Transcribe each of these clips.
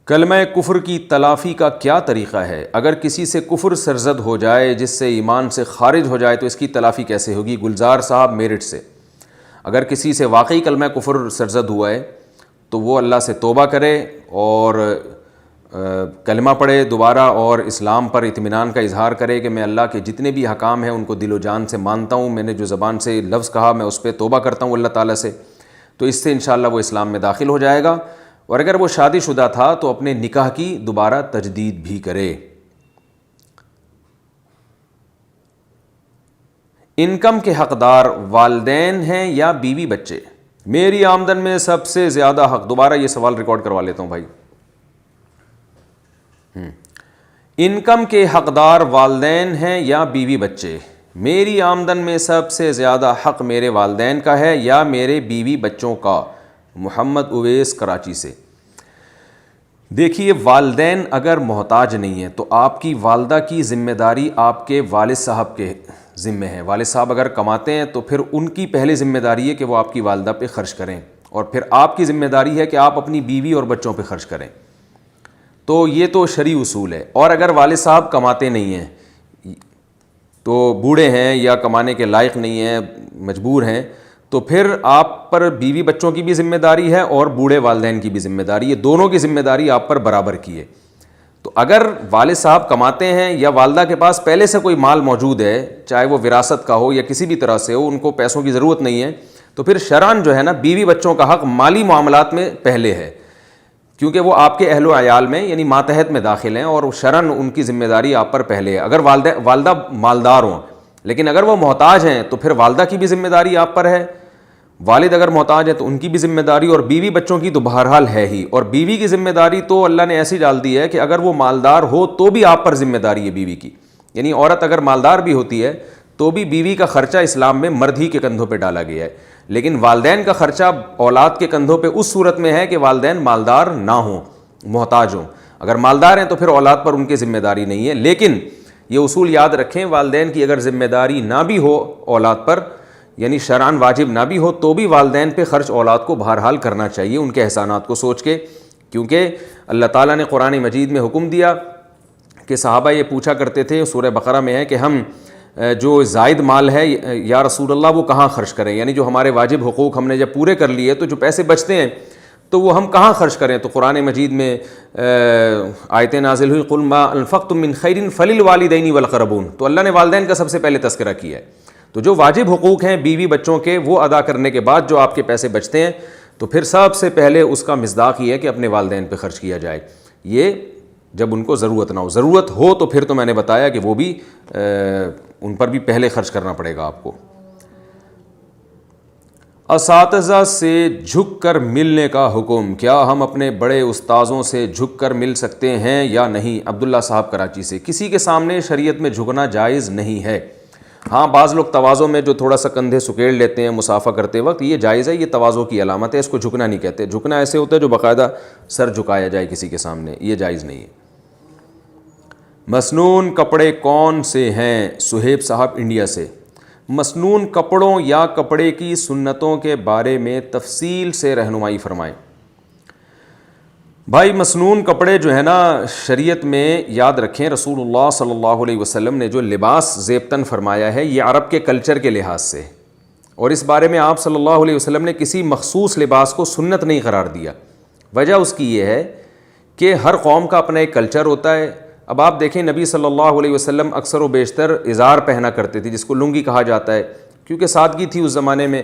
کلمہ کفر کی تلافی کا کیا طریقہ ہے؟ اگر کسی سے کفر سرزد ہو جائے جس سے ایمان سے خارج ہو جائے تو اس کی تلافی کیسے ہوگی؟ گلزار صاحب میرٹھ سے۔ اگر کسی سے واقعی کلمہ کفر سرزد ہوا ہے تو وہ اللہ سے توبہ کرے اور کلمہ پڑھے دوبارہ، اور اسلام پر اطمینان کا اظہار کرے کہ میں اللہ کے جتنے بھی احکام ہیں ان کو دل و جان سے مانتا ہوں، میں نے جو زبان سے لفظ کہا میں اس پہ توبہ کرتا ہوں اللہ تعالیٰ سے، تو اس سے انشاءاللہ وہ اسلام میں داخل ہو جائے گا۔ اور اگر وہ شادی شدہ تھا تو اپنے نکاح کی دوبارہ تجدید بھی کرے۔ انکم کے حقدار والدین ہیں یا بیوی بچے؟ میری آمدن میں سب سے زیادہ حق، دوبارہ یہ سوال ریکارڈ کروا لیتا ہوں بھائی۔ انکم کے حقدار والدین ہیں یا بیوی بچے؟ میری آمدن میں سب سے زیادہ حق میرے والدین کا ہے یا میرے بیوی بچوں کا؟ محمد اویس کراچی سے۔ دیکھیے، والدین اگر محتاج نہیں ہیں تو آپ کی والدہ کی ذمہ داری آپ کے والد صاحب کے ذمہ ہے۔ والد صاحب اگر کماتے ہیں تو پھر ان کی پہلے ذمہ داری ہے کہ وہ آپ کی والدہ پہ خرچ کریں، اور پھر آپ کی ذمہ داری ہے کہ آپ اپنی بیوی اور بچوں پہ خرچ کریں۔ تو یہ تو شرعی اصول ہے۔ اور اگر والد صاحب کماتے نہیں ہیں تو بوڑھے ہیں یا کمانے کے لائق نہیں ہیں، مجبور ہیں، تو پھر آپ پر بیوی بچوں کی بھی ذمہ داری ہے اور بوڑھے والدین کی بھی ذمہ داری ہے، دونوں کی ذمہ داری آپ پر برابر کی ہے۔ تو اگر والد صاحب کماتے ہیں یا والدہ کے پاس پہلے سے کوئی مال موجود ہے، چاہے وہ وراثت کا ہو یا کسی بھی طرح سے ہو، ان کو پیسوں کی ضرورت نہیں ہے، تو پھر شرعاً جو ہے نا بیوی بچوں کا حق مالی معاملات میں پہلے ہے، کیونکہ وہ آپ کے اہل و عیال میں یعنی ماتحت میں داخل ہیں، اور شرعاً ان کی ذمہ داری آپ پر پہلے ہے۔ اگر والدہ مالدار ہوں، لیکن اگر وہ محتاج ہیں تو پھر والدہ کی بھی ذمہ داری آپ پر ہے۔ والد اگر محتاج ہے تو ان کی بھی ذمہ داری، اور بیوی بچوں کی تو بہرحال ہے ہی۔ اور بیوی کی ذمہ داری تو اللہ نے ایسی ڈال دی ہے کہ اگر وہ مالدار ہو تو بھی آپ پر ذمہ داری ہے بیوی کی، یعنی عورت اگر مالدار بھی ہوتی ہے تو بھی بیوی کا خرچہ اسلام میں مرد ہی کے کندھوں پہ ڈالا گیا ہے، لیکن والدین کا خرچہ اولاد کے کندھوں پہ اس صورت میں ہے کہ والدین مالدار نہ ہوں، محتاج ہوں۔ اگر مالدار ہیں تو پھر اولاد پر ان کی ذمہ داری نہیں ہے، لیکن یہ اصول یاد رکھیں، والدین کی اگر ذمہ داری نہ بھی ہو اولاد پر، یعنی شرعاً واجب نہ بھی ہو، تو بھی والدین پہ خرچ اولاد کو بہرحال کرنا چاہیے ان کے احسانات کو سوچ کے، کیونکہ اللہ تعالیٰ نے قرآن مجید میں حکم دیا کہ صحابہ یہ پوچھا کرتے تھے، سورہ بقرہ میں ہے کہ ہم جو زائد مال ہے یا رسول اللہ وہ کہاں خرچ کریں، یعنی جو ہمارے واجب حقوق ہم نے جب پورے کر لیے تو جو پیسے بچتے ہیں تو وہ ہم کہاں خرچ کریں؟ تو قرآن مجید میں آیتیں نازل ہوئی، قل ما انفقتم من خیر فللوالدین والاقربون، تو اللہ نے والدین کا سب سے پہلے تذکرہ کیا ہے۔ تو جو واجب حقوق ہیں بیوی بچوں کے، وہ ادا کرنے کے بعد جو آپ کے پیسے بچتے ہیں تو پھر سب سے پہلے اس کا مصداق یہ ہے کہ اپنے والدین پہ خرچ کیا جائے، یہ جب ان کو ضرورت نہ ہو۔ ضرورت ہو تو پھر تو میں نے بتایا کہ وہ بھی ان پر بھی پہلے خرچ کرنا پڑے گا آپ کو۔ اساتذہ سے جھک کر ملنے کا حکم، کیا ہم اپنے بڑے استاذوں سے جھک کر مل سکتے ہیں یا نہیں؟ عبداللہ صاحب کراچی سے۔ کسی کے سامنے شریعت میں جھکنا جائز نہیں ہے، ہاں بعض لوگ تواضع میں جو تھوڑا سا کندھے سکیڑ لیتے ہیں مصافحہ کرتے وقت، یہ جائز ہے، یہ تواضع کی علامت ہے، اس کو جھکنا نہیں کہتے۔ جھکنا ایسے ہوتا ہے جو باقاعدہ سر جھکایا جائے کسی کے سامنے، یہ جائز نہیں ہے۔ مسنون کپڑے کون سے ہیں؟ صہیب صاحب انڈیا سے۔ مسنون کپڑوں یا کپڑے کی سنتوں کے بارے میں تفصیل سے رہنمائی فرمائیں۔ بھائی مسنون کپڑے جو ہے نا شریعت میں یاد رکھیں، رسول اللہ صلی اللہ علیہ وسلم نے جو لباس زیبتن فرمایا ہے یہ عرب کے کلچر کے لحاظ سے، اور اس بارے میں آپ صلی اللہ علیہ وسلم نے کسی مخصوص لباس کو سنت نہیں قرار دیا۔ وجہ اس کی یہ ہے کہ ہر قوم کا اپنا ایک کلچر ہوتا ہے۔ اب آپ دیکھیں نبی صلی اللہ علیہ وسلم اکثر و بیشتر ازار پہنا کرتے تھے، جس کو لنگی کہا جاتا ہے، کیونکہ سادگی تھی اس زمانے میں۔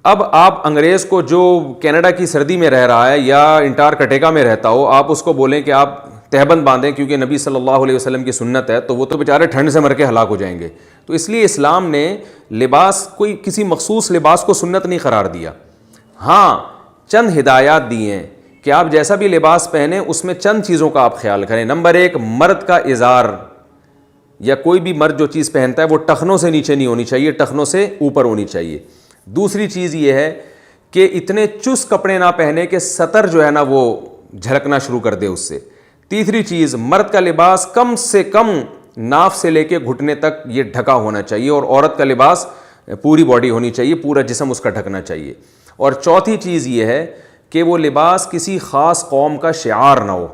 اب آپ انگریز کو جو کینیڈا کی سردی میں رہ رہا ہے یا انٹارکٹیکا میں رہتا ہو، آپ اس کو بولیں کہ آپ تہبند باندھیں کیونکہ نبی صلی اللہ علیہ وسلم کی سنت ہے، تو وہ تو بیچارے ٹھنڈ سے مر کے ہلاک ہو جائیں گے۔ تو اس لیے اسلام نے لباس کوئی کسی مخصوص لباس کو سنت نہیں قرار دیا، ہاں چند ہدایات دی ہیں کہ آپ جیسا بھی لباس پہنیں اس میں چند چیزوں کا آپ خیال کریں۔ نمبر 1، مرد کا ازار یا کوئی بھی مرد جو چیز پہنتا ہے وہ ٹخنوں سے نیچے نہیں ہونی چاہیے، ٹخنوں سے اوپر ہونی چاہیے۔ دوسری چیز یہ ہے کہ اتنے چست کپڑے نہ پہنے کہ سطر جو ہے نا وہ جھلکنا شروع کر دے اس سے۔ تیسری چیز، مرد کا لباس کم سے کم ناف سے لے کے گھٹنے تک یہ ڈھکا ہونا چاہیے، اور عورت کا لباس پوری باڈی ہونی چاہیے، پورا جسم اس کا ڈھکنا چاہیے۔ اور چوتھی چیز یہ ہے کہ وہ لباس کسی خاص قوم کا شعار نہ ہو،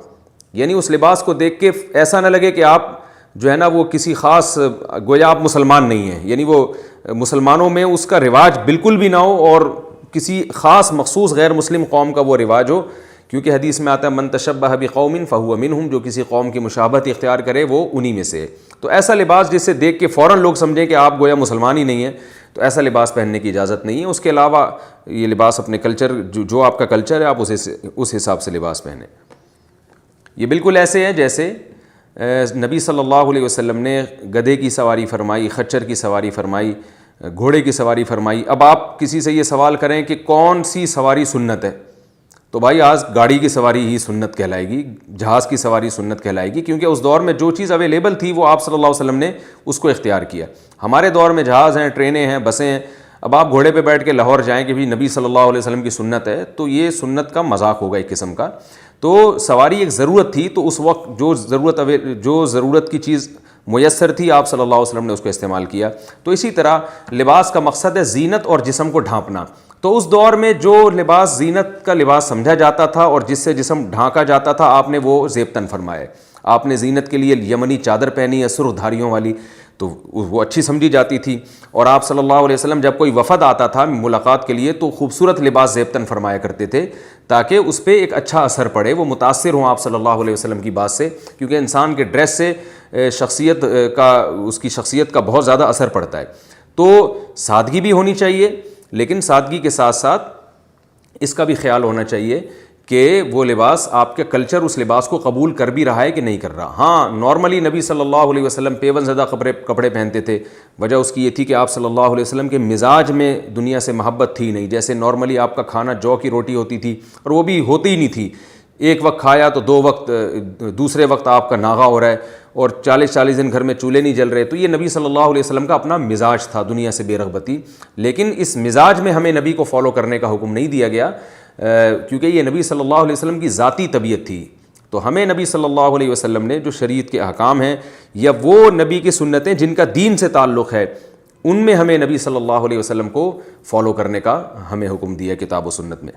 یعنی اس لباس کو دیکھ کے ایسا نہ لگے کہ آپ جو ہے نا وہ کسی خاص، گویا آپ مسلمان نہیں ہیں، یعنی وہ مسلمانوں میں اس کا رواج بالکل بھی نہ ہو اور کسی خاص مخصوص غیر مسلم قوم کا وہ رواج ہو، کیونکہ حدیث میں آتا ہے من تشبہ بقوم فہو منہم، جو کسی قوم کی مشابہت اختیار کرے وہ انہی میں سے ہے۔ تو ایسا لباس جس سے دیکھ کے فوراً لوگ سمجھیں کہ آپ گویا مسلمان ہی نہیں ہیں، تو ایسا لباس پہننے کی اجازت نہیں ہے۔ اس کے علاوہ یہ لباس اپنے کلچر، جو آپ کا کلچر ہے آپ اس حساب سے لباس پہنیں۔ یہ بالکل ایسے ہے جیسے نبی صلی اللہ علیہ وسلم نے گدھے کی سواری فرمائی، خچر کی سواری فرمائی، گھوڑے کی سواری فرمائی۔ اب آپ کسی سے یہ سوال کریں کہ کون سی سواری سنت ہے، تو بھائی آج گاڑی کی سواری ہی سنت کہلائے گی، جہاز کی سواری سنت کہلائے گی، کیونکہ اس دور میں جو چیز اویلیبل تھی وہ آپ صلی اللہ علیہ وسلم نے اس کو اختیار کیا۔ ہمارے دور میں جہاز ہیں، ٹرینیں ہیں، بسیں ہیں، اب آپ گھوڑے پہ بیٹھ کے لاہور جائیں کہ بھی نبی صلی اللہ علیہ وسلم کی سنت ہے، تو یہ سنت کا مذاق ہوگا ایک قسم کا۔ تو سواری ایک ضرورت تھی، تو اس وقت جو ضرورت کی چیز میسر تھی آپ صلی اللہ علیہ وسلم نے اس کو استعمال کیا۔ تو اسی طرح لباس کا مقصد ہے زینت اور جسم کو ڈھانپنا۔ تو اس دور میں جو لباس زینت کا لباس سمجھا جاتا تھا اور جس سے جسم ڈھانکا جاتا تھا، آپ نے وہ زیبتن فرمایا۔ آپ نے زینت کے لیے یمنی چادر پہنی ہے سرخ دھاریوں والی، تو وہ اچھی سمجھی جاتی تھی، اور آپ صلی اللہ علیہ وسلم جب کوئی وفد آتا تھا ملاقات کے لیے تو خوبصورت لباس زیبتن فرمایا کرتے تھے تاکہ اس پہ ایک اچھا اثر پڑے، وہ متاثر ہوں آپ صلی اللہ علیہ وسلم کی بات سے، کیونکہ انسان کے ڈریس سے اس کی شخصیت کا بہت زیادہ اثر پڑتا ہے۔ تو سادگی بھی ہونی چاہیے، لیکن سادگی کے ساتھ ساتھ اس کا بھی خیال ہونا چاہیے کہ وہ لباس آپ کے کلچر اس لباس کو قبول کر بھی رہا ہے کہ نہیں کر رہا۔ ہاں نارملی نبی صلی اللہ علیہ وسلم پیون زدہ کپڑے پہنتے تھے، وجہ اس کی یہ تھی کہ آپ صلی اللہ علیہ وسلم کے مزاج میں دنیا سے محبت تھی نہیں، جیسے نارملی آپ کا کھانا جو کی روٹی ہوتی تھی، اور وہ بھی ہوتی ہی نہیں تھی، ایک وقت کھایا تو دوسرے وقت آپ کا ناغہ ہو رہا ہے، اور 40 دن گھر میں چولہے نہیں جل رہے۔ تو یہ نبی صلی اللہ علیہ وسلم کا اپنا مزاج تھا، دنیا سے بے رغبتی، لیکن اس مزاج میں ہمیں نبی کو فالو کرنے کا حکم نہیں دیا گیا، کیونکہ یہ نبی صلی اللہ علیہ وسلم کی ذاتی طبیعت تھی۔ تو ہمیں نبی صلی اللہ علیہ وسلم نے جو شریعت کے احکام ہیں یا وہ نبی کی سنتیں جن کا دین سے تعلق ہے، ان میں ہمیں نبی صلی اللہ علیہ وسلم کو فالو کرنے کا ہمیں حکم دیا کتاب و سنت میں۔